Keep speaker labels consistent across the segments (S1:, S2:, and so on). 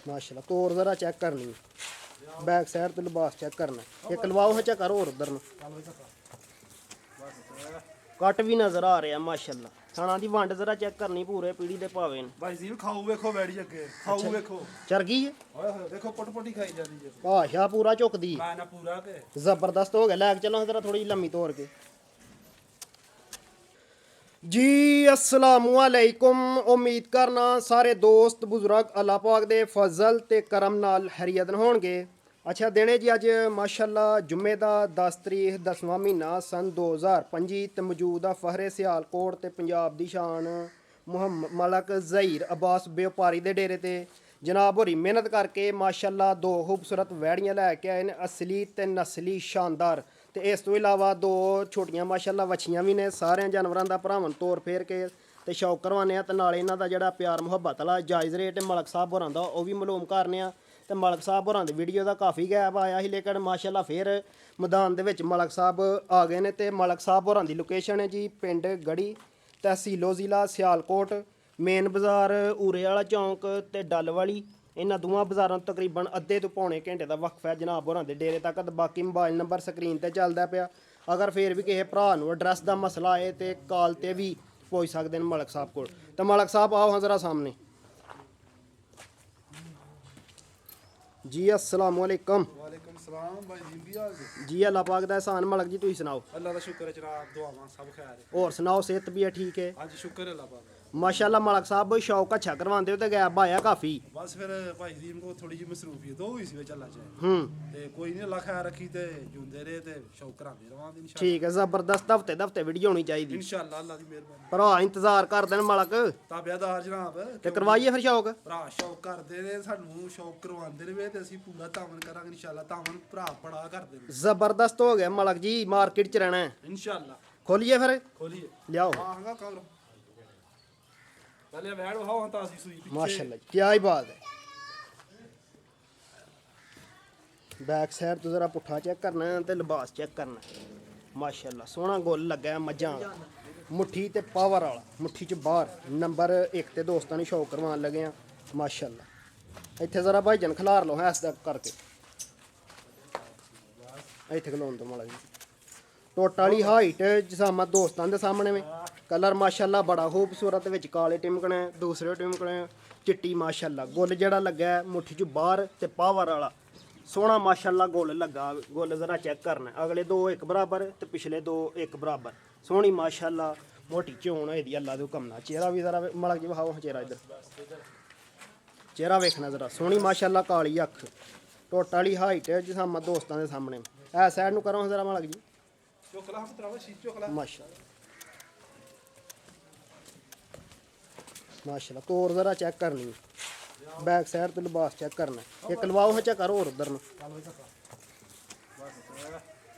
S1: माशाल्लाह तोर जरा चेक करनी बैक साइड तो लिबास चेक करना एक लवाओ है चेक करो और उधर कट भी नजर आ रहा माशाल्लाह थाना दी वंड जरा चेक करनी पूरे पीढ़ी दे पावे ने
S2: भाई जी खाओ वेखो बैठी अगे खाओ वेखो
S1: चरगी है
S2: ओए होए देखो पट-पटी खाई जाती है
S1: भाषा पूरा झुकदी
S2: मैं ना पूरा के
S1: जबरदस्त हो गया लैक चलो जरा थोड़ी लम्मी तोड़ के जी अस्सलामुअलैकुम उम्मीद करना सारे दोस्त बुजुर्ग अल्लाह पाक दे फजल ते करम नाल हरियत होणगे अच्छा देने जी अज माशाल्लाह जुम्मे दा 10 तरीक 10वां महीना सन 2025 ते मौजूदा फहरे सियालकोट ते पंजाब दी शान मुहम्मद मलक ज़हीर अब्बास व्यापारी दे डेरे ते जनाब होरी मेहनत करके माशाल्लाह दो खूबसूरत वैड़ियां लैके आए ने असली ते नस्ली शानदार ते इस तो इलावा दो छोटियां माशाल्लाह वछियां भी ने सारे जानवरां दा भरावन तौर फेर के ते शौक करवाने आ ते नाले इन्हां दा जेह्ड़ा प्यार मुहब्बत वाला जायज़ रेट मलक साहब होरां दा ओह भी मालूम करने आ ते मलक साहब होरां दी वीडियो दा काफ़ी गैप आया ही लेकिन माशाल्लाह फिर मैदान दे विच मलक साहब आ गए ने ते मलक साहब होरां दी लोकेशन है जी पिंड गढ़ी तहसीलो ज़िला सियालकोट मेन बाज़ार उरे वाला चौंक ते डल वाली इन्हां दोवां बाज़ारां तकरीबन अद्धे तो पौने घंटे का वक्फ है जनाब होरां दे डेरे तक ते बाकी मोबाइल नंबर स्क्रीन ते चलदा पिया अगर फिर भी किसी भरा नूं एड्रैस का मसला है तो कॉल ते भी पुछ सकते हैं मलक साहब कोल ते मलक साहब आओ हाँ जरा सामने जी अस्सलामुअलैकुम
S2: वालेकुम सलाम भाई जी की हाल है
S1: जी अल्लाह पाक दा एहसान मलक जी तुसीं सुनाओ
S2: अल्लाह दा शुक्र है जनाब दुआवां सब खैर है
S1: और सुनाओ सेहत भी है ठीक है
S2: आज शुक्र है अल्लाह पाक
S1: माशाल्लाह मलक साहब शौक अच्छा करवाते हो तो गैप आया काफ़ी
S2: बस फिर भाई जी को थोड़ी जी मसरूफियत हो इसी ਵਿੱਚ ਅੱਲਾ ਚਾਹੇ ਤੇ ਕੋਈ ਨਹੀਂ ਅੱਲਾ ਖੈਰ ਰੱਖੀ ਤੇ ਜੁੰਦੇ ਰਹੇ ਤੇ ਸ਼ੌਕ ਕਰਾਉਂਦੇ ਰਵਾਂਗੇ ਇਨਸ਼ਾਅੱਲਾ
S1: ठीक है जबरदस्त हफ्ते दफ्ते वीडियो होनी चाहिए
S2: ਇਨਸ਼ਾਅੱਲਾ ਅੱਲਾ ਦੀ ਮਿਹਰਬਾਨੀ
S1: भरा इंतजार करते हैं मलक
S2: ਤਾਬਿਆਦਾਰ ਜਨਾਬ
S1: ਤੇ ਕਰਵਾਈਏ ਫਿਰ ਸ਼ੌਕ
S2: ਭਰਾ ਸ਼ੌਕ ਕਰਦੇ ਨੇ ਸਾਨੂੰ ਸ਼ੌਕ ਕਰਵਾਉਂਦੇ ਨੇ ਵੇ ਤੇ ਅਸੀਂ ਪੂਰਾ ਤਾਮਨ ਕਰਾਂਗੇ ਇਨਸ਼ਾਅੱਲਾ ਤਾਮਨ ਭਰਾ ਬੜਾ ਕਰਦੇ ਨੇ
S1: जबरदस्त हो गया मलक जी मार्केट च रहना है
S2: ਇਨਸ਼ਾਅੱਲਾ
S1: खोलिए फिर
S2: ਖੋਲੀਏ
S1: लियाओ
S2: ਆਹਾਂਗਾ ਕਮਰ ਪਹਿਲੇ ਵੈੜ ਵਹਾਓ ਤਾਂ ਅਸੀਂ ਸੂਈ ਪਿੱਛੇ
S1: माशाल्लाह क्या ही बात है बैक साइड तो जरा पुट्ठा चेक करना है ते लिबास चेक करना है माशाल्लाह सोहना गुल लगा है मज्जां वाला मुट्ठी ते पावर वाला मुट्ठी च बाहर नंबर 1 ते दोस्तां नूं शौक करवान लगे हैं माशाल्लाह इत्थे जरा भाईजन खिलार लो है ऐसा करके इत्थे खलोन तो माड़ा जी टोट वाली हाइट जिसामा दोस्तां दे सामने में कलर माशाल्लाह बड़ा खूबसूरत विच काले टिमकने दूसरे टिमकने चिट्टी माशाल्लाह गुल जेड़ा लगा है मुट्ठी च बाहर ते पावर वाला सोहना माशाल्लाह गुल लगा गुल जरा चेक करना अगले दो एक बराबर ते पिछले दो एक बराबर सोहनी माशाल्लाह मोटी चोन होई दी अल्लाह दे हुक्म नाल चेहरा भी जरा मलक जी विखाओ चेहरा इधर चेहरा वेखना जरा सोहनी माशाल्लाह काली अख टोट वाली हाइट जिसामा दोस्तां दे सामने ऐ साइड नूं करो जरा मलक जी
S2: ਚੋਕਲਾ ਹੱਥ ਤਰਾਵਾ ਸ਼ੀਟ ਚੋਕਲਾ
S1: माशाल्लाह माशाल्लाह तोर जरा चेक करनी बैक साइड तो लिबास चेक करना एक लवाओ है चेक करो और उधर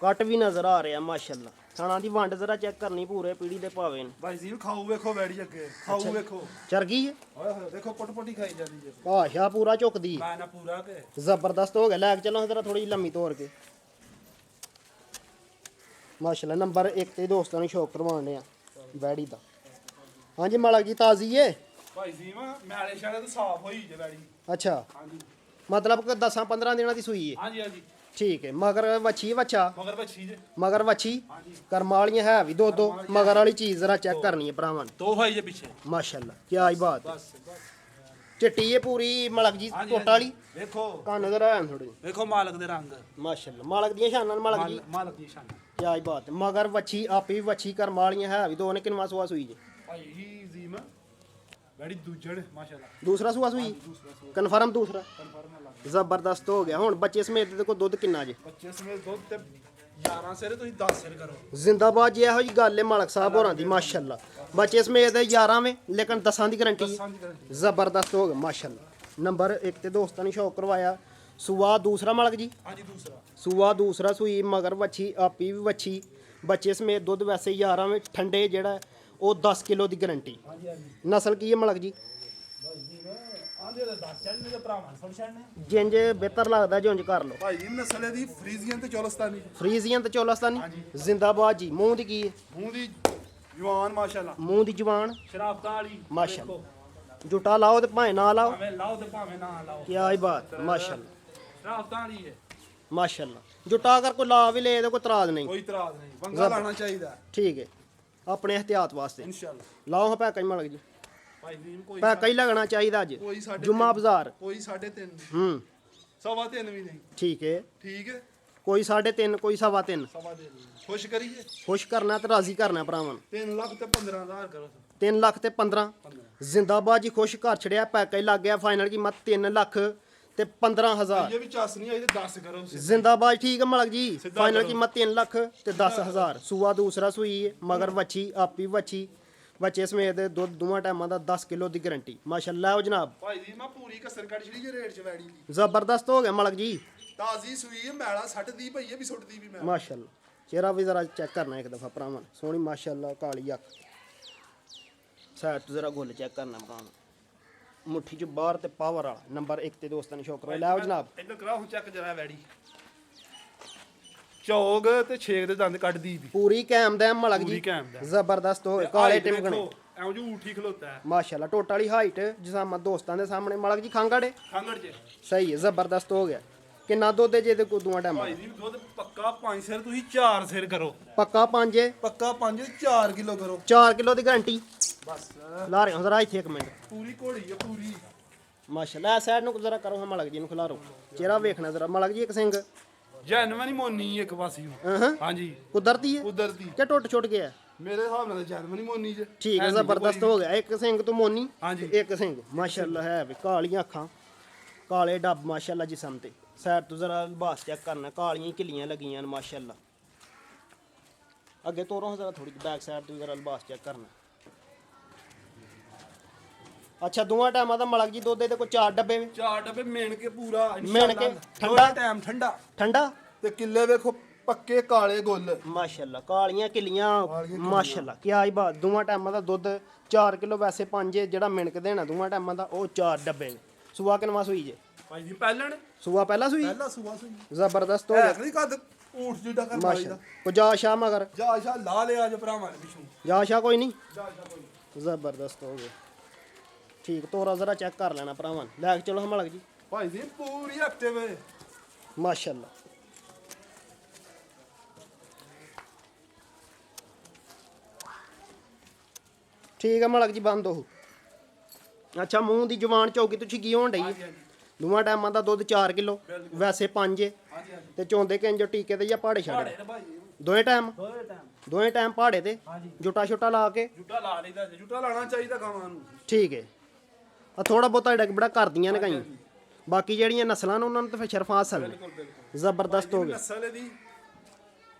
S1: कट भी नजर आ रहा माशाल्लाह थाना दी वंड जरा चेक करनी पूरे पीढ़ी दे पावे ने
S2: ਭਾਈ ਜੀ ਖਾਓ ਵੇਖੋ ਬੈਠੀ ਅੱਗੇ ਖਾਓ ਵੇਖੋ
S1: चरगी है
S2: ਓਏ ਹੋਏ ਦੇਖੋ ਪਟ-ਪਟੀ ਖਾਈ ਜਾਂਦੀ ਹੈ
S1: भाषा पूरा झुकदी
S2: ਮੈਂ ਨਾ ਪੂਰਾ ਕੇ
S1: जबरदस्त हो गया लैक चलो जरा थोड़ी लम्मी तोड़ के माशाल्लाह नंबर 1 ते दोस्तां नूं शौक करवाने आ बैड़ी दा हाँ जी मलक जी ताज़ी है
S2: ਭਾਈ ਜੀ ਮੈਲੇ ਸ਼ਾਲੇ ਤੋਂ ਸਾਫ਼ ਹੋਈ ਜੇ ਬੈੜੀ
S1: अच्छा
S2: ਹਾਂਜੀ
S1: मतलब कि 10-15 दिनों की सूई है
S2: ਹਾਂਜੀ ਹਾਂਜੀ
S1: ठीक है मगर वच्छी वच्छा
S2: ਮਗਰ ਬੱਚੀ ਜੇ
S1: मगर वच्छी
S2: ਹਾਂਜੀ
S1: कर्मा वालियां है भी दो मगर वाली चीज़ जरा चेक करनी है भरावां ने।
S2: ਦੋ ਭਾਈ ਜੇ ਪਿੱਛੇ
S1: माशाल्लाह क्या ही बात है
S2: ਬਸ ਬਸ
S1: चिट्टी है पूरी मलक जी
S2: ਹਾਂਜੀ,
S1: टोट वाली
S2: ਵੇਖੋ
S1: कान जरा है थोड़ी
S2: ਵੇਖੋ ਮਾਲਕ ਦੇ ਰੰਗ
S1: माशाल्लाह मालक दियां शानां ने मलक जी
S2: ਮਾਲਕ ਦੀ ਸ਼ਾਨ
S1: क्या ही बात है मगर वच्छी आपी वच्छी कर्मा वालियां है भी दो ने किनवा सुआ सुई जे
S2: ਭਾਈ ਹੀ ਜ਼ੀਮ ਬੈੜੀ ਦੂਜੜ ਮਾਸ਼ਾਅੱਲਾ
S1: दूसरा सुआ सुई
S2: ਦੂਸਰਾ ਸੂਆ
S1: कन्फर्म दूसरा
S2: ਕਨਫਰਮ ਲੱਗ
S1: जबरदस्त हो गया हुण बच्चे समेत दे को दुध किन्ना जे
S2: ਬੱਚੇ ਸਮੇਤ ਦੁੱਧ ਤੇ 11 ਸਿਰ ਤੁਸੀਂ 10 ਸਿਰ ਕਰੋ
S1: जिंदाबाद जी ਇਹੋ ਜੀ ਗੱਲ ਹੈ ਮਲਕ ਸਾਹਿਬ ਹੋਰਾਂ ਦੀ ਮਾਸ਼ਾਅੱਲਾ ਬੱਚੇ ਸਮੇਤ 11ਵੇਂ ਲੇਕਿਨ 10 ਦੀ ਗਾਰੰਟੀ
S2: ਦਸਾਂ ਦੀ ਗਾਰੰਟੀ
S1: ਜ਼ਬਰਦਸਤ ਹੋ ਗਿਆ ਮਾਸ਼ਾਅੱਲਾ ਨੰਬਰ 1 ਤੇ ਦੋਸਤਾਂ ਨੇ ਸ਼ੌਕ ਕਰਵਾਇਆ ਸੂਆ ਦੂਸਰਾ ਮਲਕ ਜੀ
S2: ਹਾਂਜੀ ਦੂਸਰਾ
S1: ਸੂਆ ਦੂਸਰਾ ਸੂਈ ਮਗਰ ਵੱਛੀ ਆਪੀ ਵੀ ਵੱਛੀ ਬੱਚੇ ਸਮੇਤ ਦੁੱਧ ਵੈਸੇ 11ਵੇਂ ਠੰਡੇ ਜਿਹੜਾ ਉਹ 10 ਕਿਲੋ ਦੀ ਗਾਰੰਟੀ
S2: ਹਾਂਜੀ ਹਾਂਜੀ
S1: ਨਸਲ ਕੀ ਹੈ ਮਲਕ ਜੀ
S2: ਭਾਈ ਜੀ ਆਂਦੇ ਦਾ ਦੱਸ ਚੜਨੇ ਦੇ ਭਰਾਵਾਂ ਸੁਣ ਛੜਨੇ
S1: ਜਿੰਜ ਬਿਹਤਰ ਲੱਗਦਾ ਜੁੰਜ ਕਰ ਲਓ
S2: ਭਾਈ ਜੀ ਨਸਲ ਦੀ ਫਰੀਜ਼ੀਅਨ ਤੇ ਚੋਲਸਤਾਨੀ
S1: ਫਰੀਜ਼ੀਅਨ ਤੇ ਚੋਲਸਤਾਨੀ
S2: ਹਾਂਜੀ।
S1: ਜ਼ਿੰਦਾਬਾਦ ਜੀ ਮੂੰਹ ਦੀ ਕੀ ਹੈ
S2: ਮੂੰਹ ਦੀ ਜਵਾਨ ਮਾਸ਼ਾਅੱਲਾ
S1: ਮੂੰਹ ਦੀ ਜਵਾਨ
S2: ਸ਼ਰਾਫਤਾਂ ਵਾਲੀ
S1: ਮਾਸ਼ਾਅੱਲਾ ਜੁਟਾ ਲਾਓ ਤੇ ਭਾਵੇਂ ਨਾ ਲਾਓ।
S2: ਭਾਵੇਂ ਲਾਓ ਤੇ ਭਾਵੇਂ ਨਾ ਲਾਓ।
S1: ਕੀ ਆਈ ਬਾਤ, ਮਾਸ਼ਾਅੱਲਾ
S2: ਰਾਫਤਾਂ ਦੀ ਹੈ,
S1: ਮਾਸ਼ਾਅੱਲਾ। ਜੁਟਾ ਅਗਰ ਕੋਈ ਲਾ ਵੀ ਲੇ ਤੇ ਕੋਈ ਇਤਰਾਜ਼ ਨਹੀਂ।
S2: ਕੋਈ ਇਤਰਾਜ਼ ਨਹੀਂ, ਬੰਗਾ ਲਾਣਾ ਚਾਹੀਦਾ
S1: ਠੀਕ ਹੈ, ਆਪਣੇ ਇhtiyat ਵਾਸਤੇ
S2: ਇਨਸ਼ਾਅੱਲਾ।
S1: ਲਾਓ ਹਾਂ ਪੈਕਾ ਹੀ ਮਲਕ ਜੀ,
S2: ਭਾਈ ਜੀ ਕੋਈ
S1: ਪੈਕਾ ਹੀ ਲੱਗਣਾ ਚਾਹੀਦਾ ਅੱਜ
S2: ਕੋਈ ਸਾਡੇ
S1: ਜੁਮਾ ਬਾਜ਼ਾਰ।
S2: ਕੋਈ 3.5
S1: ਹੂੰ
S2: 3.5 ਵੀ ਨਹੀਂ।
S1: ਠੀਕ ਹੈ,
S2: ਠੀਕ ਹੈ,
S1: ਕੋਈ 3.5 ਕੋਈ 3.5।
S2: 3.5 ਖੁਸ਼ ਕਰੀਏ।
S1: ਖੁਸ਼ ਕਰਨਾ ਤੇ ਰਾਜ਼ੀ ਕਰਨਾ ਭਰਾਵਾਂ ਨੂੰ।
S2: 3 ਲੱਖ ਤੇ 15,000 ਕਰੋ।
S1: 3 ਲੱਖ ਤੇ 15 ਜ਼ਿੰਦਾਬਾਦ ਜੀ, ਖੁਸ਼ ਘਰ ਛੜਿਆ, ਪੈਕਾ ਹੀ ਲੱਗ ਗਿਆ। ਫਾਈਨਲ ਕੀਮਤ 3 ਲੱਖ ਤੇ 15,000।
S2: ਇਹ ਵੀ ਚੱਸ ਨਹੀਂ ਆਈ ਤੇ 10 ਕਰੋ ਤੁਸੀਂ।
S1: ਜ਼ਿੰਦਾਬਾਦ ਠੀਕ ਹੈ ਮਲਕ ਜੀ।
S2: ਸਿੱਧਾ
S1: ਫਾਈਨਲ
S2: ਕਰੋ।
S1: ਕੀਮਤ 3 ਲੱਖ ਤੇ 10,000। ਸੂਆ ਦੂਸਰਾ ਸੂਈ ਹੈ, ਮਗਰ ਵੱਛੀ ਆਪੀ ਵੱਛੀ ਬੱਚੇ ਸਮੇਤ ਦੁੱਧ ਦੋਵਾਂ ਟਾਈਮਾਂ ਦਾ 10 ਕਿਲੋ ਦੀ ਗਾਰੰਟੀ। ਮਾਸ਼ਾਅੱਲਾ ਜਨਾਬ,
S2: ਭਾਈ ਜੀ ਮੈਂ ਪੂਰੀ ਕਸਰ ਕੱਢ ਛੜੀ ਜੇ ਰੇਟ ਚ ਵੈੜੀ ਦੀ।
S1: ਜ਼ਬਰਦਸਤ ਹੋ ਗਿਆ ਮਲਕ ਜੀ।
S2: ਤਾਜ਼ੀ ਸੂਈ ਹੈ, ਮੈਲਾ ਸੱਟਦੀ ਪਈ ਹੈ ਵੀ ਸੁੱਟਦੀ ਵੀ ਮੈਂ।
S1: ਮਾਸ਼ਾਅੱਲਾ ਚਿਹਰਾ ਵੀ ਜ਼ਰਾ ਚੈੱਕ ਕਰਨਾ ਇੱਕ ਦਫਾ ਭਰਾਵਾਂ ਨੇ। ਸੋਹਣੀ ਮਾਸ਼ਾਅੱਲਾ ਕਾਲੀ ਅੱਖ। ਸਾਈਡ ਤੋਂ ਜ਼ਰਾ ਗੁੱਲ ਚੈੱਕ ਕਰਨਾ ਭਰਾਵਾਂ, ਮੁੱਠੀ ਚ ਬਾਹਰ ਤੇ ਪਾਵਰ ਵਾਲਾ। ਨੰਬਰ 1 ਤੇ ਦੋਸਤਾਂ ਨੂੰ ਸ਼ੌਕ ਲੈ ਜਨਾਬ।
S2: ਇੱਧਰ ਕਰਾ ਹੁਣ ਚੈੱਕ ਜਰਾ ਵੈੜੀ ਚੌਗ ਤੇ ਛੇਕ ਦੇ ਦੰਦ ਕੱਢਦੀ ਵੀ
S1: ਪੂਰੀ ਕੈਮ ਦਾ ਮਲਕ
S2: ਪੂਰੀ
S1: ਜੀ,
S2: ਕੈਮ ਦਾ।
S1: ਜ਼ਬਰਦਸਤ ਹੋਏ ਕਾਲੇ ਟਿਮਕਣੇ।
S2: ਐਉਂ ਜੋ ਊਠੀ ਖਲੋਤਾ ਹੈ
S1: ਮਾਸ਼ਾਅੱਲਾ ਟੋਟਲ ਵਾਲੀ ਹਾਈਟ ਜਿਸਾਮਤ ਦੋਸਤਾਂ ਦੇ ਸਾਹਮਣੇ ਮਲਕ ਜੀ। ਖਾਂਗੜੇ
S2: ਖਾਂਗੜ ਚ।
S1: ਸਹੀ ਹੈ, ਜ਼ਬਰਦਸਤ ਹੋ ਗਿਆ। ਕਿੰਨਾ ਦੁੱਧ ਹੈ ਜੇ ਤੇ ਦੋਵਾਂ ਟਾਈਮਾਂ
S2: ਭਾਈ ਜੀ ਦੁੱਧ ਪੱਕਾ 5 ਸਿਰ, ਤੁਸੀਂ 4 ਸਿਰ ਕਰੋ।
S1: ਪੱਕਾ 5
S2: ਪੱਕਾ 5 4 ਕਿਲੋ ਕਰੋ
S1: 4 ਕਿਲੋ ਦੀ ਗਾਰੰਟੀ।
S2: ਬਸ
S1: ਲਾ ਰਹੇ ਹਾਂ ਜ਼ਰਾ ਇੱਥੇ ਇੱਕ ਮਿੰਟ।
S2: ਪੂਰੀ ਘੋੜੀ ਹੈ ਪੂਰੀ।
S1: ਮਾਸ਼ਾਅੱਲਾ ਸਾਈਡ ਨੂੰ ਜ਼ਰਾ ਕਰੋ ਹਾਂ ਮਲਕ ਜੀ ਨੂੰ, ਖਿਲਾਰੋ ਚਿਹਰਾ ਵੇਖਣਾ ਜ਼ਰਾ ਮਲਕ ਜੀ। ਇੱਕ ਸਿੰਘ
S2: ਜੈਨਵਨ ਹੀ ਮੋਨੀ ਇੱਕ ਪਾਸੀ
S1: ਹਾਂ
S2: ਹਾਂਜੀ
S1: ਕੁਦਰਤੀ ਹੈ
S2: ਕੁਦਰਤੀ।
S1: ਕਿ ਟੁੱਟ ਛੁੱਟ ਗਿਆ?
S2: ਮੇਰੇ ਹਿਸਾਬ ਨਾਲ ਜੈਨਵਨ ਹੀ ਮੋਨੀ ਚ।
S1: ਠੀਕ ਹੈ, ਜ਼ਬਰਦਸਤ ਹੋ ਗਿਆ। ਇੱਕ ਸਿੰਘ ਤੋਂ ਮੋਨੀ
S2: ਹਾਂਜੀ।
S1: ਇੱਕ ਸਿੰਘ ਮਾਸ਼ਾਅੱਲਾ ਹੈ ਵੀ ਕਾਲੀਆਂ ਅੱਖਾਂ, ਕਾਲੇ ਡੱਬ ਮਾਸ਼ਾਅੱਲਾ ਜਿਸਮ ਤੇ। ਸਾਈਡ ਤੋਂ ਜ਼ਰਾ ਲਿਬਾਸ ਚੈੱਕ ਕਰਨਾ, ਕਾਲੀਆਂ ਕਿਲੀਆਂ ਲੱਗੀਆਂ ਨੇ ਮਾਸ਼ਾਅੱਲਾ। ਅੱਗੇ ਤੋਰੋ ਜ਼ਰਾ ਥੋੜੀ ਬੈਕ ਸਾਈਡ ਤੋਂ ਜ਼ਰਾ ਲਿਬਾਸ ਚੈੱਕ ਕਰਨਾ। ਅੱਛਾ ਦੋਵਾਂ ਟਾਈਮਾਂ ਦਾ ਮਲਕ ਜੀ ਦੁੱਧ ਦੇ ਕੋਈ 4 ਡੱਬੇ ਵੇ?
S2: 4 ਡੱਬੇ ਮਿਣ ਕੇ ਪੂਰਾ
S1: ਮਿਣ ਕੇ
S2: ਠੰਡਾ ਟਾਈਮ ਠੰਡਾ
S1: ਠੰਡਾ
S2: ਤੇ ਕਿੱਲੇ ਵੇਖੋ ਪੱਕੇ ਕਾਲੇ ਗੁੱਲ।
S1: ਮਾਸ਼ਾਅੱਲਾ ਕਾਲੀਆਂ ਕਿਲੀਆਂ ਮਾਸ਼ਾਅੱਲਾ ਕੀ ਆਈ ਬਾਤ। ਦੋਵਾਂ ਟਾਈਮਾਂ ਦਾ ਦੁੱਧ 4 ਕਿਲੋ, ਵੈਸੇ 5 ਜਿਹੜਾ ਮਿਣਕ ਦੇਣਾ ਦੋਵਾਂ ਟਾਈਮਾਂ ਦਾ ਉਹ 4 ਡੱਬੇ ਨੇ। ਸੂਆ ਕਿਨਵਾ ਸੂਈ ਜੇ?
S2: ਭਾਈ ਜੀ ਪਹਿਲਣ
S1: ਸੂਆ ਪਹਿਲਾ ਸੂਈ।
S2: ਪਹਿਲਾ ਸੂਆ ਸੂਈ
S1: ਜ਼ਬਰਦਸਤ ਹੋ ਗਿਆ
S2: ਐ ਨਹੀਂ ਕੱਦ ਊਠ ਜਿੱਡਾ ਕਰ ਮਾਰੀ ਦਾ।
S1: ਮਾਸ਼ਾਅੱਲਾ। ਜਾ ਸ਼ਾ ਮਗਰ
S2: ਜਾ ਸ਼ਾ ਲਾ ਲਿਆ ਜੇ ਭਰਾਵਾਂ ਨੇ ਪਿਛੂ।
S1: ਜਾ ਸ਼ਾ ਕੋਈ ਨਹੀਂ।
S2: ਜਾ ਸ਼ਾ ਕੋਈ
S1: ਜ਼ਬਰਦਸਤ ਹੋ ਗਿਆ। ਠੀਕ, ਤੋਰਾ ਜ਼ਰਾ ਚੈੱਕ ਕਰ ਲੈਣਾ ਭਰਾਵਾਂ ਨੇ। ਲੈ ਕੇ ਚਲੋ ਮਲਕ ਜੀ।
S2: ਭਾਈ ਜੀ ਪੂਰੀ ਹਫਤੇ ਵੇ
S1: ਮਾਸ਼ਾਅੱਲਾ ਠੀਕ ਹੈ ਮਲਕ ਜੀ, ਬੰਦ ਹੋ। ਅੱਛਾ ਮੂੰਹ ਦੀ ਜਵਾਨ ਚੌਕੀ ਤੁਸੀਂ ਕੀ ਹੋਣ ਡਈ ਹੈ? ਦੋਵਾਂ ਟਾਈਮਾਂ ਦਾ ਦੁੱਧ 4 ਕਿਲੋ, ਵੈਸੇ 5 ਹੈ।
S2: ਹਾਂਜੀ ਹਾਂਜੀ
S1: ਤੇ ਚੋਂਦੇ ਕਿੰਜ ਟੀਕੇ ਤੇ ਜਾਂ ਪਹਾੜੇ ਛੱਡ?
S2: ਭਾੜੇ ਨੇ ਭਾਈ ਜੀ
S1: ਦੋਵੇਂ ਟਾਈਮ
S2: ਦੋਏ ਟਾਈਮ
S1: ਪਹਾੜੇ ਤੇ
S2: ਹਾਂਜੀ।
S1: ਜੁਟਾ ਛੋਟਾ ਲਾ ਕੇ।
S2: ਜੁੱਟਾ ਲਾ ਲਈਦਾ ਜੀ, ਜੁੱਟਾ ਲਾਣਾ ਚਾਹੀਦਾ ਗਾਵਾਂ ਨੂੰ।
S1: ਠੀਕ ਹੈ, ਆ ਥੋੜਾ ਬਹੁਤਾ ਡਗ ਬੜਾ ਕਰਦੀਆਂ ਨੇ ਕਈ। ਬਾਕੀ ਜਿਹੜੀਆਂ ਨਸਲਾਂ ਨੇ ਉਹਨਾਂ ਨੂੰ ਤਾਂ ਫਿਰ ਸ਼ਰਫਾ ਹਾਸਲ ਨੇ।
S2: ਬਿਲਕੁਲ ਬਿਲਕੁਲ।
S1: ਜ਼ਬਰਦਸਤ ਹੋ ਗਿਆ।
S2: ਨਸਲ ਦੀ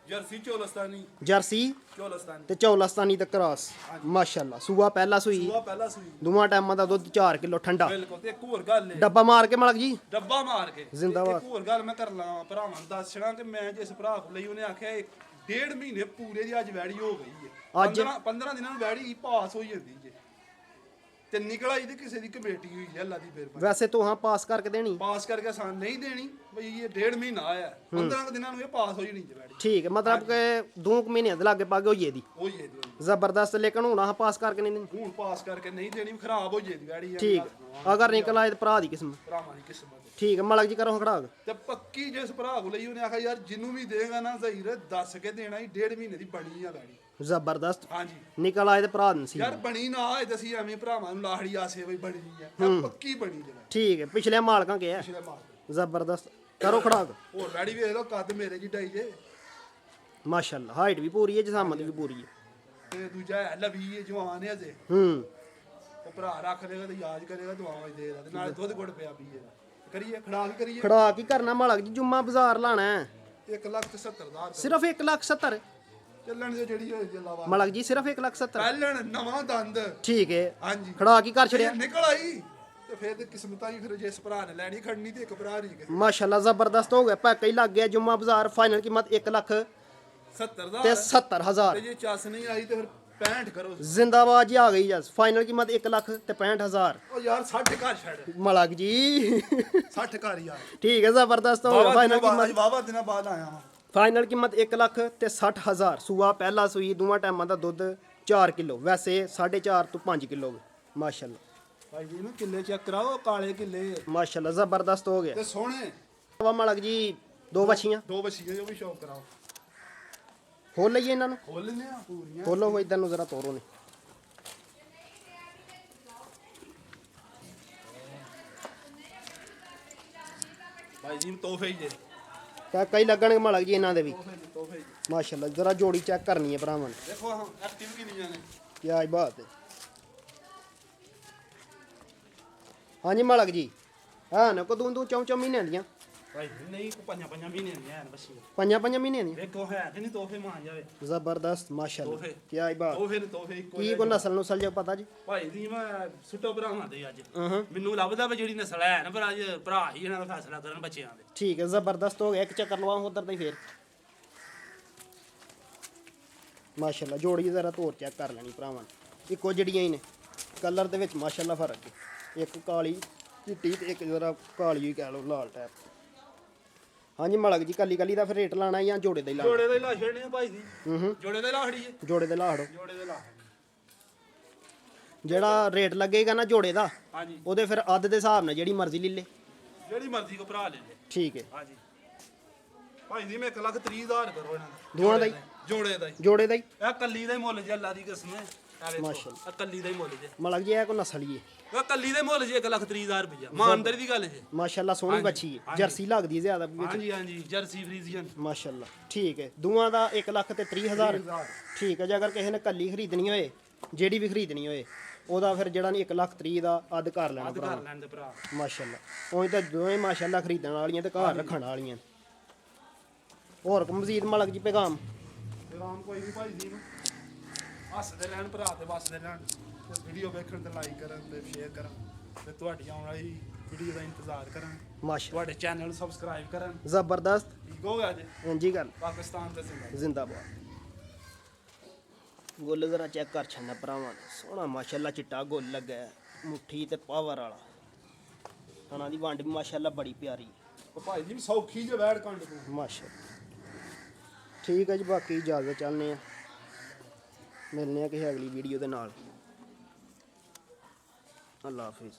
S2: ਜਰਸੀ ਚੋਲਸਤਾਨੀ
S1: ਜਰਸੀ
S2: ਚੋਲਸਤਾਨੀ
S1: ਤੇ ਚੌਲਸਤਾਨੀ ਦਾ ਕ੍ਰਾਸ ਮਾਸ਼ਾਅੱਲਾ। ਸੂਆ ਪਹਿਲਾ ਸੂਈ,
S2: ਸੂਆ ਪਹਿਲਾ ਸੂਈ
S1: ਦੋਵਾਂ ਟਾਈਮਾਂ ਦਾ ਦੁੱਧ 4 ਕਿਲੋ ਠੰਡਾ।
S2: ਬਿਲਕੁਲ। ਤੇ ਇੱਕ ਹੋਰ ਗੱਲ ਹੈ,
S1: ਡੱਬਾ ਮਾਰ ਕੇ ਮਲਕ ਜੀ।
S2: ਡੱਬਾ ਮਾਰ ਕੇ
S1: ਜ਼ਿੰਦਾਬਾਦ।
S2: ਇੱਕ ਹੋਰ ਗੱਲ ਮੈਂ ਕਰ ਲਾਂ ਭਰਾਵਾਂ ਨੂੰ ਦੱਸਣਾ ਕਿ ਮੈਂ ਜਿਸ ਭਰਾ ਕੋਲ ਲਈ ਉਹਨੇ ਆਖਿਆ 1.5 ਮਹੀਨੇ ਪੂਰੇ ਦੀ ਅੱਜ ਵੈੜੀ ਹੋ ਗਈ ਹੈ।
S1: ਅੱਜ?
S2: 15 ਦਿਨਾਂ ਨੂੰ ਵੈੜੀ ਪਾਸ ਹੋਈ ਜਾਂਦੀ ਜੇ ਤੇ ਨਿਕਲ ਆਈ ਤੇ ਕਿਸੇ ਦੀ ਕਮੇਟੀ ਹੋਈ ਹੈ ਅੱਲਾ ਦੀ ਮਿਹਰਬਾਨੀ।
S1: ਵੈਸੇ ਤੋਂ ਹਾਂ ਪਾਸ ਕਰਕੇ ਦੇਣੀ।
S2: ਪਾਸ ਕਰਕੇ ਆਸਾਨ ਨਹੀਂ ਦੇਣੀ ਬਈ ਇਹ 1.5 ਮਹੀਨਾ ਆਇਆ 15 ਦਿਨਾਂ ਨੂੰ ਇਹ ਪਾਸ ਹੋ ਜਾਣੀ ਜੇ ਵੈੜੀ।
S1: ਠੀਕ ਹੈ, ਮਤਲਬ ਕਿ 2 ਮਹੀਨਿਆਂ ਦੇ ਲਾਗੇ ਪਾਗੇ ਹੋਈਏ ਦੀ।
S2: ਹੋਈ ਹੈ ਜੀ
S1: ਜ਼ਬਰਦਸਤ। ਲੇਕਿਨ ਹੁਣ ਆਹ ਪਾਸ ਕਰਕੇ ਨਹੀਂ ਦੇਣੀ।
S2: ਹੁਣ ਪਾਸ ਕਰਕੇ ਨਹੀਂ ਦੇਣੀ, ਖਰਾਬ ਹੋ ਜਾਏਗੀ ਵੈੜੀ।
S1: ਠੀਕ, ਅਗਰ ਨਿਕਲ ਆਏ ਤਾਂ ਭਰਾ ਦੀ ਕਿਸਮ।
S2: ਭਰਾਵਾਂ ਦੀ ਕਿਸਮਤ
S1: ਠੀਕ ਹੈ ਮਲਕ ਜੀ, ਕਰੋ ਖੜਾਗ।
S2: ਤੇ ਪੱਕੀ ਜਿਸ ਭਰਾ ਕੋਲ ਲਈ ਉਹਨੇ ਆਖਿਆ ਯਾਰ ਜਿਹਨੂੰ ਵੀ ਦੇਗਾ ਨਾ ਜ਼ਹੀਰ ਦੱਸ ਕੇ ਦੇਣਾ ਹੀ 1.5 ਮਹੀਨੇ ਦੀ ਬਣੀ ਆ ਵੈੜੀ।
S1: ਜ਼ਬਰਦਸਤ।
S2: ਹਾਂਜੀ
S1: ਨਿਕਲ ਆਏ ਤੇ ਭਰਾ ਦੀ ਸੀ।
S2: ਯਾਰ ਬਣੀ ਨਾ ਆਏ ਤੇ ਅਸੀਂ ਐਵੇਂ ਭਰਾਵਾਂ ਨੂੰ ਲਾਹੜੀ ਆਸੇ ਬਈ ਬਣੀ ਆ ਇਹ ਪੱਕੀ ਬਣੀ ਜਗਾ
S1: ਠੀਕ ਹੈ, ਪਿਛਲੇ ਮਾਲਕਾਂ ਕੇ ਹੈ।
S2: ਪਿਛਲੇ ਮਾਰ
S1: ਜ਼ਬਰਦਸਤ, ਕਰੋ ਖੜਾਗ।
S2: ਹੋਰ ਵੈੜੀ ਵੇਖ ਲਓ ਕੱਦ ਮੇਰੇ ਜਿੱਡਾ ਹੀ ਜੇ
S1: ਮਾਸ਼ਾਅੱਲਾ ਹਾਈਟ ਵੀ ਪੂਰੀ ਹੈ, ਜਿਸਾਮਤ ਵੀ ਪੂਰੀ ਹੈ।
S2: ਤੇ ਦੂਜਾ ਹੈ ਲਵੀ ਜਵਾਨ ਹੈ ਜੇ
S1: ਹੂੰ
S2: ਉਹ ਭਰਾ ਰੱਖ ਲੇਗਾ ਤੇ ਯਾਦ ਕਰੇਗਾ ਦੁਆਵਾਂ ਹੀ ਦੇਗਾ ਤੇ ਨਾਲੇ ਦੁੱਧ ਗੁੜ ਪਿਆ ਪੀਏਗਾ। ਕਰੀਏ ਖੜਾ ਕੀ ਕਰੀਏ?
S1: ਖੜਾ ਕੀ ਕਰਨਾ ਮਲਕ ਜੀ? ਜੁਮਾ ਬਾਜ਼ਾਰ ਲਾਣਾ ਹੈ।
S2: 1,70,000
S1: ਸਿਰਫ 1,70,000
S2: ਚੱਲਣ ਦੀ ਜਿਹੜੀ ਹੋਈ ਜੇ ਲਾਵਾ
S1: ਮਲਕ ਜੀ, ਸਿਰਫ 1,70,000।
S2: ਪਹਿਲਣ ਨਵਾਂ ਦੰਦ।
S1: ਠੀਕ ਹੈ,
S2: ਹਾਂਜੀ
S1: ਖੜਾ ਕੀ ਕਰ ਛੜਿਆ?
S2: ਜੇ ਨਿਕਲ ਆਈ ਤੇ ਫਿਰ ਤੇ ਕਿਸਮਤਾਂ ਹੀ ਫਿਰ ਜਿਸ ਭਰਾ ਨੇ ਲੈਣੀ ਖੜਨੀ ਤੇ ਇੱਕ ਭਰਾ ਨਹੀਂ ਕਿਸੇ
S1: ਮਾਸ਼ਾਅੱਲਾ ਜ਼ਬਰਦਸਤ ਹੋ ਗਿਆ। ਪੈਕਾ ਹੀ ਲੱਗ ਗਿਆ। ਜੁਮਾ ਬਾਜ਼ਾਰ ਫਾਈਨਲ ਕੀਮਤ 1,70,000 ਤੇ 70,000।
S2: ਤੇ ਜੇ ਚੱਸ ਨਹੀਂ ਆਈ ਤੇ ਫਿਰ 65 ਕਰੋ।
S1: ਜ਼ਿੰਦਾਬਾਦ ਜੀ ਆ ਗਈ ਜਸ। ਫਾਈਨਲ ਕੀਮਤ 1,65,000।
S2: ਉਹ ਯਾਰ 60 ਘਰ ਛੱਡ
S1: ਮਲਕ ਜੀ
S2: 60 ਘਰ ਯਾਰ।
S1: ਠੀਕ ਹੈ, ਜ਼ਬਰਦਸਤ ਹੋ ਗਿਆ। ਫਾਈਨਲ ਕੀਮਤ
S2: ਵਾਵਾ ਦਿਨਾਂ ਬਾਅਦ ਆਇਆ ਹਾਂ।
S1: ਫਾਈਨਲ ਕੀਮਤ 1,60,000। ਸੂਆ ਪਹਿਲਾ ਸੂਈ, ਦੋਵਾਂ ਟਾਈਮਾਂ ਦਾ ਦੁੱਧ 4 ਕਿਲੋ, ਵੈਸੇ 4.5 ਤੋਂ 5 ਕਿਲੋ ਮਾਸ਼ਾਅੱਲਾ।
S2: ਭਾਈ ਜੀ ਨੂੰ ਕਿੱਲੇ ਚੈੱਕ ਕਰਾਓ ਕਾਲੇ ਕਿੱਲੇ
S1: ਮਾਸ਼ਾਅੱਲਾ ਜ਼ਬਰਦਸਤ ਹੋ ਗਿਆ
S2: ਤੇ ਸੋਹਣੇ
S1: ਵਾ ਮਾਲਕ ਜੀ ਦੋ ਬੱਚੀਆਂ
S2: ਦੋ ਬੱਚੀਆਂ ਜੋ ਵੀ ਸ਼ੌਕ ਕਰਾਓ
S1: ਖੋਲ ਲਈਏ ਇਹਨਾਂ ਨੂੰ
S2: ਖੋਲ ਲੈਨੇ ਆ ਪੂਰੀਆਂ
S1: ਖੋਲੋ ਉਹ ਇਧਰ ਨੂੰ ਜ਼ਰਾ ਤੋਰੋ ਨੇ
S2: ਭਾਈ ਜੀ ਤੋਹਫੇ ਹੀ ਜੇ
S1: ਕਈ ਲੱਗਣਗੇ ਮਾਲਕ ਜੀ ਇਹਨਾਂ ਦੇ ਵੀ
S2: ਤੋਹਫੇ ਜੀ
S1: ਮਾਸ਼ਾਅੱਲਾ ਜ਼ਰਾ ਜੋੜੀ ਚੈੱਕ ਕਰਨੀ ਹੈ ਭਰਾਵਾਂ ਨੇ
S2: ਦੇਖੋ ਹਾਂ ਐਕਟਿਵ ਕਿੰਨੀਆਂ ਨੇ
S1: ਕੀ ਬਾਤ ਹੈ ਹਾਂਜੀ ਮਾਲਕ ਜੀ ਹਾਂ ਨਾ ਕੋ ਦੂੰ ਚੌਂ ਮਹੀਨਿਆਂ ਦੀਆਂ
S2: ਭਾਈ ਜੀ ਨਹੀਂ ਕੋ ਪੰਜਾਂ ਮਹੀਨੇ ਦੀਆਂ ਹਨ ਬੱਚੀਆਂ
S1: ਪੰਜਾਂ ਮਹੀਨਿਆਂ ਦੀਆਂ
S2: ਦੇਖੋ ਹੈ ਕਿ ਨਹੀਂ ਤੋਹਫੇ ਮਾਨ ਜਾਵੇ
S1: ਜ਼ਬਰਦਸਤ ਮਾਸ਼ਾਅੱਲਾ
S2: ਤੋਹਫੇ।
S1: ਕੀ ਬਾਤ
S2: ਤੋਹਫੇ ਨੇ ਤੋਹਫੇ ਇੱਕੋ
S1: ਕੀ ਕੋ ਨਸਲ ਨੁਸਲ ਜੇ ਪਤਾ ਜੀ
S2: ਭਾਈ ਜੀ ਮੈਂ ਸੁੱਟੋ ਭਰਾਵਾਂ ਦੇ ਅੱਜ
S1: ਹਾਂ
S2: ਮੈਨੂੰ ਲੱਭਦਾ ਵੀ ਜਿਹੜੀ ਨਸਲ ਹੈ ਨਾ ਪਰ ਅੱਜ ਭਰਾ ਹੀ ਇਹਨਾਂ ਦਾ ਫੈਸਲਾ ਕਰਨ ਬੱਚਿਆਂ ਦੇ
S1: ਠੀਕ ਹੈ ਜ਼ਬਰਦਸਤ ਹੋ ਗਿਆ ਇੱਕ ਚੱਕਰ ਲਵਾਉਂ ਉਧਰ ਤੇ ਫੇਰ ਮਾਸ਼ਾਅੱਲਾ ਜੋੜੀ ਜ਼ਰਾ ਤੋਰ ਚੈੱਕ ਕਰ ਲੈਣੀ ਭਰਾਵਾਂ ਨੇ ਇੱਕੋ ਜਿਹੜੀਆਂ ਹੀ ਨੇ ਕਲਰ ਦੇ ਵਿੱਚ ਮਾਸ਼ਾਅੱਲਾ ਫਰਕ ਹੈ ਇੱਕ ਕਾਲੀ ਚਿੱਟੀ ਤੇ ਇੱਕ ਜ਼ਰਾ ਕਾਲੀ ਹੀ ਕਹਿ ਲਓ ਲਾਲ ਟੈਪ ਹਾਂਜੀ ਮਾਲਕ ਜੀ ਕੱਲੀ ਦਾ ਫਿਰ ਰੇਟ ਲਾਣਾ ਜਾਂ ਜੋੜੇ ਦਾ ਹੀ ਲਾਣਾ
S2: ਜੋੜੇ ਦੇ ਲਾ ਛੜਨੇ ਆ ਭਾਈ ਜੀ ਜੋੜੇ ਦੇ ਲਾ ਖੜੀਏ
S1: ਜੋੜੇ ਦੇ ਲਾੜੋ
S2: ਜੋੜੇ ਦੇ ਲਾ
S1: ਜਿਹੜਾ ਰੇਟ ਲੱਗੇਗਾ ਨਾ ਜੋੜੇ ਦਾ
S2: ਹਾਂਜੀ
S1: ਉਹਦੇ ਫਿਰ ਅੱਧ ਦੇ ਹਿਸਾਬ ਨਾਲ ਜਿਹੜੀ ਮਰਜ਼ੀ ਲੈ ਲੇ
S2: ਜਿਹੜੀ ਮਰਜ਼ੀ ਕੋ ਭਰਾ ਲੈ ਲੈ
S1: ਠੀਕ ਹੈ
S2: ਹਾਂਜੀ ਭਾਈ ਜੀ ਮੈਂ 1,30,000 ਕਰੋ ਇਹਨਾਂ ਦਾ
S1: ਦੋਵਾਂ ਦਾ ਹੀ
S2: ਜੋੜੇ ਦਾ ਹੀ
S1: ਜੋੜੇ ਦਾ ਹੀ
S2: ਇਹ ਕੱਲੀ ਦਾ ਹੀ ਮੁੱਲ ਜੇ ਅੱਲਾ ਦੀ ਕਸਮ ਹੈ
S1: ਮਾਸ਼ਾਅੱਲਾ।
S2: ਇਹ ਕੱਲੀ ਦਾ ਹੀ ਮੁੱਲ ਜੇ
S1: ਮਾਲਕ ਜੀ ਇਹ ਕੋ ਨਸਲੀ ਹੈ
S2: ਇਹ ਕੱਲੀ ਦੇ ਮੁੱਲ ਜੇ 1,30,000 ਰੁਪਇਆ ਇਮਾਨਦਾਰੀ ਦੀ ਗੱਲ ਜੇ
S1: ਮਾਸ਼ਾਅੱਲਾ ਸੋਹਣੀ ਬੱਚੀ ਹੈ
S2: ਹਾਂਜੀ।
S1: ਜਰਸੀ ਲੱਗਦੀ ਹੈ ਜ਼ਿਆਦਾ ਵੀ ਵਿੱਚ
S2: ਹਾਂਜੀ ਹਾਂਜੀ ਜਰਸੀ ਫਰੀਜ਼ੀਅਨ
S1: ਮਾਸ਼ਾਅੱਲਾ ਠੀਕ ਹੈ ਦੋਵਾਂ ਦਾ 1,30,000 ਠੀਕ ਹੈ ਜੇ ਅਗਰ ਕਿਸੇ ਨੇ ਕੱਲੀ ਖਰੀਦਣੀ ਹੋਏ ਜਿਹੜੀ ਵੀ ਖਰੀਦਣੀ ਹੋਏ ਉਹਦਾ ਫਿਰ ਜਿਹੜਾ ਨਹੀਂ 1,30,000 ਦਾ ਅੱਧ ਕਰ ਲੈਣਾ
S2: ਅੱਧ
S1: ਭਰਾ
S2: ਕਰ ਲੈਣ ਦੇ ਭਰਾ
S1: ਮਾਸ਼ਾਅੱਲਾ ਉਹੀ ਤਾਂ ਦੋਵੇਂ ਮਾਸ਼ਾਅੱਲਾ ਖਰੀਦਣ ਵਾਲੀਆਂ ਤੇ ਘਰ ਰੱਖਣ ਵਾਲੀਆਂ ਹੋਰ ਮਜ਼ੀਦ ਮਾਲਕ ਜੀ ਪੈਗਾਮ
S2: ਤੇ ਰਾਮ ਕੋਈ ਨਹੀਂ ਭਾਈ ਜੀ ਨੂੰ ਹੱਸਦੇ ਰਹਿਣ ਭਰਾ ਤੇ ਵਸਦੇ ਰਹਿਣ ਤੇ ਵੀਡੀਓ ਵੇਖਣ ਤੇ ਲਾਈਕ ਕਰਨ ਤੇ ਸ਼ੇਅਰ ਕਰਨ ਤੇ ਤੁਹਾਡੀ ਆਉਣ ਵਾਲੀ ਵੀਡੀਓ ਦਾ ਇੰਤਜ਼ਾਰ ਕਰਨ
S1: ਮਾਸ਼ਾਅੱਲਾ
S2: ਤੁਹਾਡੇ ਚੈਨਲ ਨੂੰ ਸਬਸਕ੍ਰਾਈਬ ਕਰਨ
S1: ਜ਼ਬਰਦਸਤ
S2: ਠੀਕ ਹੋ ਗਿਆ ਜੀ
S1: ਹਾਂਜੀ ਗੱਲ
S2: ਪਾਕਿਸਤਾਨ ਤੇ ਜ਼ਿੰਦਾਬਾਦ
S1: ਜ਼ਿੰਦਾਬਾਦ ਗੁੱਲ ਜ਼ਰਾ ਚੈੱਕ ਕਰ ਛੱਡਣਾ ਭਰਾਵਾਂ ਨੇ ਸੋਹਣਾ ਮਾਸ਼ਾਅੱਲਾ ਚਿੱਟਾ ਗੁੱਲ ਲੱਗਾ ਹੈ, ਮੁੱਠੀ ਤੇ ਪਾਵਰ ਵਾਲਾ ਹਣਾ ਦੀ ਵੰਡ ਵੀ ਮਾਸ਼ਾਅੱਲਾ ਬੜੀ ਪਿਆਰੀ
S2: ਉਹ ਭਾਈ ਜੀ ਸੌਖੀ ਜੇ ਵੈੜ ਕੰਡ ਤੋਂ
S1: ਮਾਸ਼ਾਅੱਲਾ ਠੀਕ ਹੈ ਜੀ ਬਾਕੀ ਇਜਾਜ਼ਤ ਚੱਲਨੇ ਆ ਮਿਲਨੇ ਆ ਕਿਸੇ ਅਗਲੀ ਵੀਡੀਓ ਦੇ ਨਾਲ ਅੱਲਾ ਹਾਫਿਜ਼